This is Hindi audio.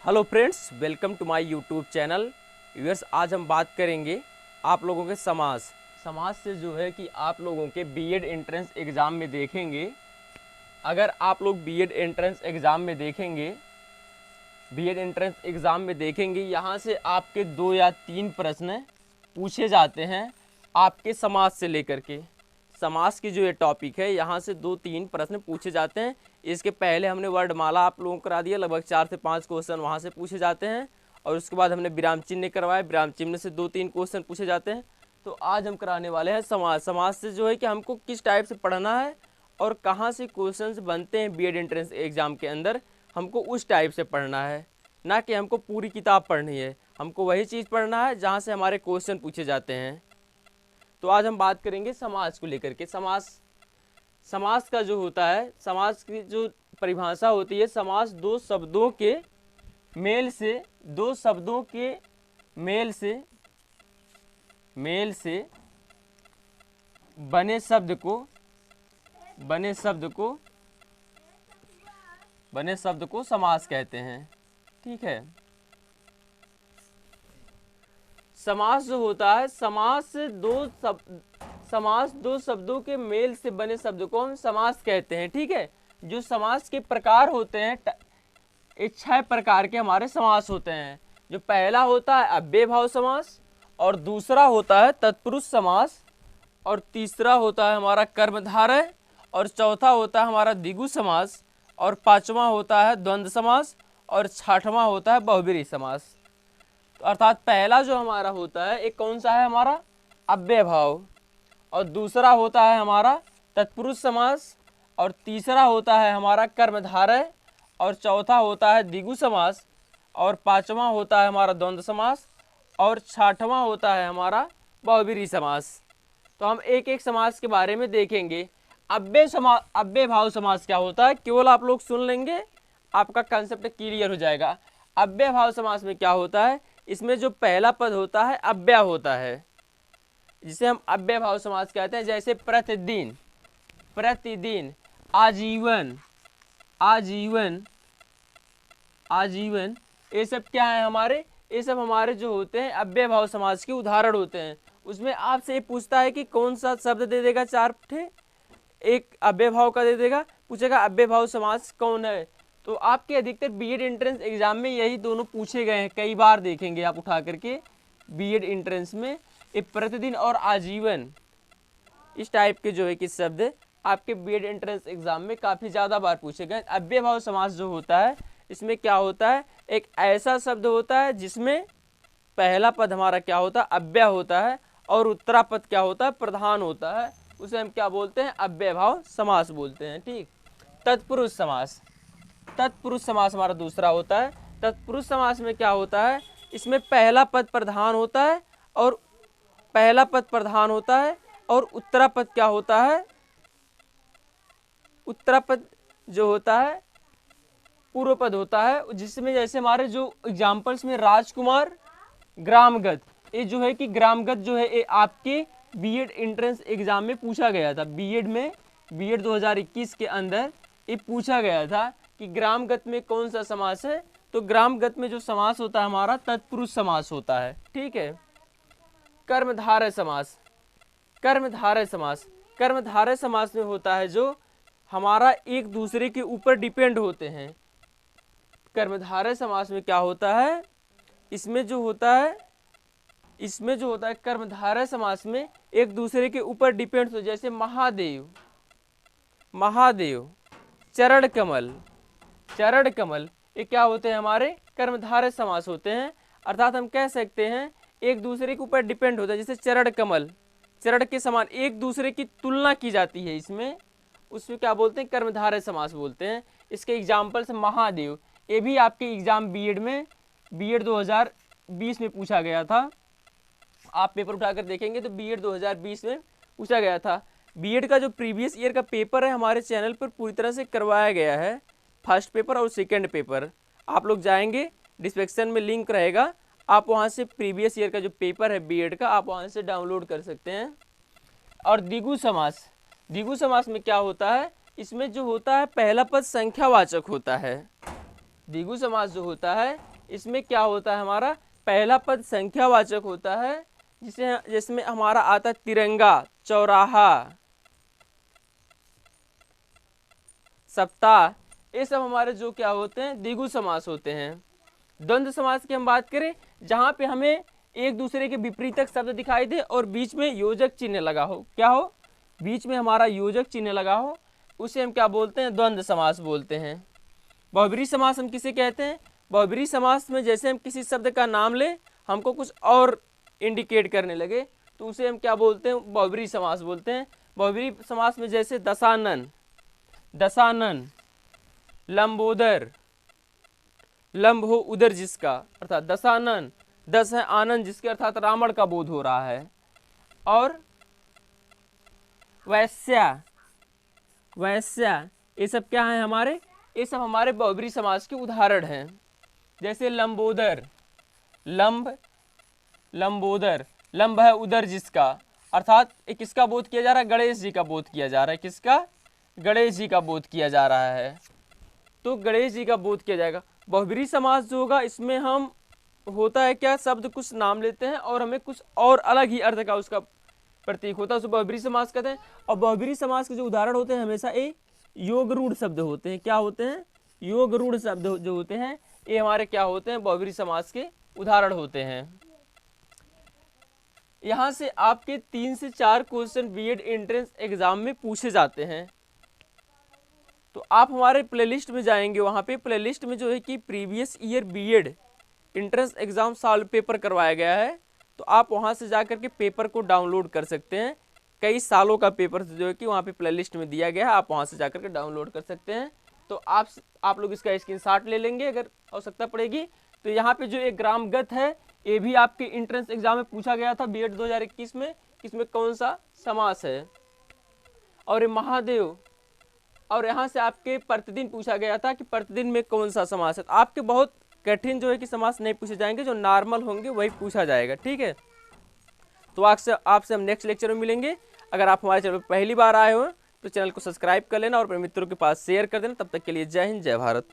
Hello friends, welcome to my YouTube channel. Viewers, आज हम बात करेंगे आप लोगों के समाज से जो है कि आप लोगों के बीएड एंट्रेंस एग्ज़ाम में देखेंगे। अगर आप लोग बीएड एंट्रेंस एग्ज़ाम में देखेंगे यहाँ से आपके 2 या 3 प्रश्न पूछे जाते हैं आपके समाज से लेकर के। समाज की जो ये टॉपिक है यहाँ से 2-3 प्रश्न पूछे जाते हैं। इसके पहले हमने वर्णमाला आप लोगों को करा दिया, लगभग 4 से 5 क्वेश्चन वहाँ से पूछे जाते हैं और उसके बाद हमने विराम चिन्ह करवाया, विराम चिन्ह से 2-3 क्वेश्चन पूछे जाते हैं। तो आज हम कराने वाले हैं समाज से जो है कि हमको किस टाइप से पढ़ना है और कहाँ से क्वेश्चन बनते हैं बीएड एंट्रेंस एग्ज़ाम के अंदर, हमको उस टाइप से पढ़ना है, ना कि हमको पूरी किताब पढ़नी है। हमको वही चीज़ पढ़ना है जहाँ से हमारे क्वेश्चन पूछे जाते हैं। तो आज हम बात करेंगे समाज को लेकर के। समाज का जो होता है, समाज की जो परिभाषा होती है, समाज दो शब्दों के मेल से बने शब्द को समास कहते हैं। ठीक है। समास जो होता है, समास दो शब्दों के मेल से बने शब्द को हम समास कहते हैं। ठीक है। जो समास के प्रकार होते हैं, 6 प्रकार के हमारे समास होते हैं। जो पहला होता है अव्ययभाव समास, और दूसरा होता है तत्पुरुष समास, और तीसरा होता है हमारा कर्मधारय, और चौथा होता है हमारा द्विगु समास, और पांचवा होता है द्वंद्व समास, और छठवां होता है बहुब्रीहि समास। तो अर्थात पहला जो हमारा होता है एक कौन सा है, हमारा अव्ययभाव, और दूसरा होता है हमारा तत्पुरुष समास, और तीसरा होता है हमारा कर्मधारय, और चौथा होता है द्विगु समास, और पांचवा होता है हमारा द्वंद्व समास, और छठवां होता है हमारा बहुब्रीहि समास। तो हम एक एक समास के बारे में देखेंगे। अव्ययभाव समास क्या होता है, केवल आप लोग सुन लेंगे, आपका कंसेप्ट क्लियर हो जाएगा। अव्ययभाव समास में क्या होता है, इसमें जो पहला पद होता है अव्यय होता है, जिसे हम अव्ययभाव समास कहते हैं। जैसे प्रतिदिन, आजीवन, ये सब क्या है हमारे, ये सब हमारे जो होते हैं अव्ययभाव समास के उदाहरण होते हैं। उसमें आपसे ये पूछता है कि कौन सा शब्द दे देगा, 4 ठे, एक अव्ययभाव का दे देगा, पूछेगा अव्ययभाव समास कौन है। तो आपके अधिकतर बीएड एंट्रेंस एग्जाम में यही दोनों पूछे गए हैं, कई बार देखेंगे आप उठा करके बीएड एंट्रेंस में। ये प्रतिदिन और आजीवन, इस टाइप के जो है कि शब्द आपके बीएड एंट्रेंस एग्जाम में काफ़ी ज़्यादा बार पूछे गए। अव्ययभाव समास जो होता है, इसमें क्या होता है, एक ऐसा शब्द होता है जिसमें पहला पद हमारा क्या होता है, अव्यय होता है, और उत्तरा पद क्या होता है, प्रधान होता है। उसे हम क्या बोलते हैं, अव्ययभाव समास बोलते हैं। ठीक। तत्पुरुष समास हमारा दूसरा होता है। तत्पुरुष समास में क्या होता है, इसमें पहला पद प्रधान होता है, और उत्तरा पद क्या होता है, उत्तरा पद जो होता है पूर्व पद होता है। जिसमें जैसे हमारे जो एग्जाम्पल्स में राजकुमार, ग्रामगत, ये जो है कि ग्रामगत जो है ये आपके बीएड एंट्रेंस एग्जाम में पूछा गया था। बीएड 2021 के अंदर ये पूछा गया था कि ग्रामगत में कौन सा समास है। तो ग्रामगत में जो समास होता है हमारा तत्पुरुष समास होता है। ठीक है। कर्मधारय समास में होता है जो हमारा एक दूसरे के ऊपर डिपेंड होते हैं। कर्मधारय समास में क्या होता है, इसमें जो होता है कर्मधारय समास में एक दूसरे के ऊपर डिपेंड हो। जैसे महादेव, चरण कमल, ये क्या होते हैं, हमारे कर्मधारय समास होते हैं। अर्थात हम कह सकते हैं एक दूसरे के ऊपर डिपेंड होता है। जैसे चरण कमल, चरण के समान एक दूसरे की तुलना की जाती है इसमें, उसमें क्या बोलते हैं, कर्मधारय समास बोलते हैं। इसके एग्जाम्पल्स महादेव, ये भी आपके एग्जाम बीएड 2020 में पूछा गया था। आप पेपर उठाकर देखेंगे तो बीएड 2020 में पूछा गया था। बीएड का जो प्रीवियस ईयर का पेपर है हमारे चैनल पर पूरी तरह से करवाया गया है, फर्स्ट पेपर और सेकंड पेपर। आप लोग जाएंगे, डिस्क्रिप्शन में लिंक रहेगा, आप वहां से प्रीवियस ईयर का जो पेपर है बीएड का, आप वहां से डाउनलोड कर सकते हैं। और द्विगु समास में क्या होता है, इसमें जो होता है पहला पद संख्यावाचक होता है। द्विगु समास जो होता है इसमें क्या होता है, हमारा पहला पद संख्यावाचक होता है, जिसमें हमारा आता है तिरंगा, चौराहा, सप्ताह, ये सब हमारे जो क्या होते हैं, द्विगु समास होते हैं। द्वंद्व समास की हम बात करें, जहां पे हमें एक दूसरे के विपरीतक शब्द दिखाई दे और बीच में योजक चिन्ह लगा हो, क्या हो, बीच में हमारा योजक चिन्ह लगा हो, उसे हम क्या बोलते हैं, द्वंद्व समास बोलते हैं। बहुब्रीहि समास हम किसे कहते हैं, बहुब्रीहि समास में जैसे हम किसी शब्द का नाम ले, हमको कुछ और इंडिकेट करने लगे, तो उसे हम क्या बोलते हैं, बहुब्रीहि समास बोलते हैं। बहुब्रीहि समास में जैसे दशानन, दशानन, लंबोदर, लंब हो उदर जिसका, अर्थात दशानन, दस है आनंद जिसके, अर्थात रावण का बोध हो रहा है। और वैश्या, वैश्या, ये सब क्या है हमारे, ये सब हमारे बहुब्रीहि समास के उदाहरण हैं। जैसे लंबोदर, लंब, लंबोदर, लंब है उदर जिसका, अर्थात किसका बोध किया जा रहा है, गणेश जी का बोध किया जा रहा है, किसका, गणेश जी का बोध किया जा रहा है, तो गणेश जी का बोध किया जाएगा। बहुब्रीहि समास जो होगा, इसमें हम होता है क्या, शब्द कुछ नाम लेते हैं और हमें कुछ और अलग ही अर्थ का उसका प्रतीक होता है, उसको बहुब्रीहि समास कहते हैं। और बहुब्रीहि समास के जो उदाहरण होते हैं, हमेशा ये योग रूढ़ शब्द होते हैं, क्या होते हैं, योग रूढ़ शब्द जो होते हैं, ये हमारे क्या होते हैं, बहुब्रीहि समास के उदाहरण होते हैं। यहाँ से आपके 3 से 4 क्वेश्चन बीएड एंट्रेंस एग्जाम में पूछे जाते हैं। तो आप हमारे प्लेलिस्ट में जाएंगे, वहाँ पे प्लेलिस्ट में जो है कि previous year BEd entrance exam solve paper करवाया गया है, तो आप वहाँ से जा करके पेपर को डाउनलोड कर सकते हैं। कई सालों का पेपर जो है कि वहाँ पे प्लेलिस्ट में दिया गया है, आप वहाँ से जा करके डाउनलोड कर सकते हैं। तो आप लोग इसका स्क्रीनशॉट ले लेंगे अगर आवश्यकता पड़ेगी। तो यहाँ पे जो एक ग्रामगत है, ये भी आपके एंट्रेंस एग्जाम में पूछा गया था बीएड 2021 में, इसमें कौन सा समास है। और ये महादेव, और यहाँ से आपके प्रतिदिन पूछा गया था कि प्रतिदिन में कौन सा समास है। तो आपके बहुत कठिन जो है कि समास नहीं पूछे जाएंगे, जो नॉर्मल होंगे वही पूछा जाएगा, ठीक है। तो आपसे हम नेक्स्ट लेक्चर में मिलेंगे। अगर आप हमारे चैनल पर पहली बार आए हो तो चैनल को सब्सक्राइब कर लेना और अपने मित्रों के पास शेयर कर देना। तब तक के लिए जय हिंद, जय भारत।